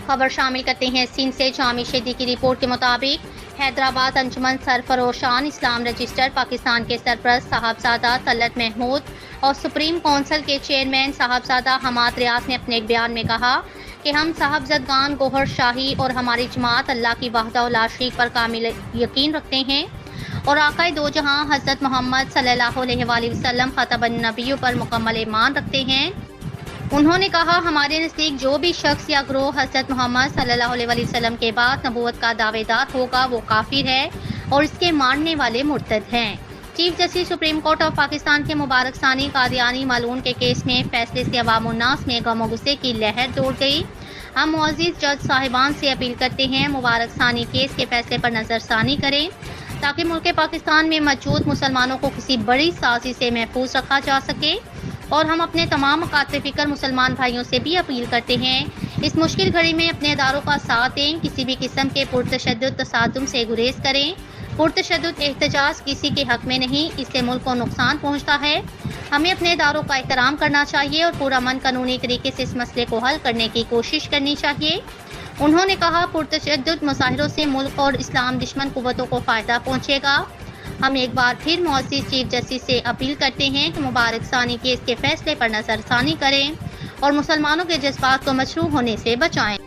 خبر شامل کرتے ہیں سندھ سے۔ جامع شیدی کی رپورٹ کے مطابق حیدرآباد انجمن سرفروشان اسلام رجسٹر پاکستان کے سرپرست صاحبزادہ طلعت محمود اور سپریم کونسل کے چیئرمین صاحبزادہ حماد ریاض نے اپنے ایک بیان میں کہا کہ ہم صاحبزدگان گوہر شاہی اور ہماری جماعت اللہ کی وحدہ لا شریک پر کامل یقین رکھتے ہیں اور آقائے دو جہاں حضرت محمد صلی اللہ علیہ وآلہ وسلم خاتم النبیوں پر مکمل ایمان رکھتے ہیں۔ انہوں نے کہا ہمارے نزدیک جو بھی شخص یا گروہ حضرت محمد صلی اللہ علیہ وآلہ وسلم کے بعد نبوت کا دعوے دار ہوگا وہ کافر ہے اور اس کے ماننے والے مرتد ہیں۔ Chief justice supreme court of Pakistan کے مبارک ثانی قادیانی مالون کے کیس میں فیصلے سے عوام الناس میں غم و غصے کی لہر دوڑ گئی۔ ہم معزز جج صاحبان سے اپیل کرتے ہیں مبارک ثانی کیس کے فیصلے پر نظر ثانی کریں تاکہ ملک پاکستان میں موجود مسلمانوں کو کسی بڑی سازش سے محفوظ رکھا جا سکے، اور ہم اپنے تمام مکاتب فکر مسلمان بھائیوں سے بھی اپیل کرتے ہیں اس مشکل گھڑی میں اپنے اداروں کا ساتھ دیں، کسی بھی قسم کے پرتشدد تصادم سے گریز کریں۔ پرتشدد احتجاج کسی کے حق میں نہیں، اس سے ملک کو نقصان پہنچتا ہے۔ ہمیں اپنے اداروں کا احترام کرنا چاہیے اور پورا من قانونی طریقے سے اس مسئلے کو حل کرنے کی کوشش کرنی چاہیے۔ انہوں نے کہا پرتشدد مظاہروں سے ملک اور اسلام دشمن قوتوں کو فائدہ پہنچے گا۔ ہم ایک بار پھر معزز چیف جسٹس سے اپیل کرتے ہیں کہ مبارک ثانی کیس کے فیصلے پر نظر ثانی کریں اور مسلمانوں کے جذبات کو مجروح ہونے سے بچائیں۔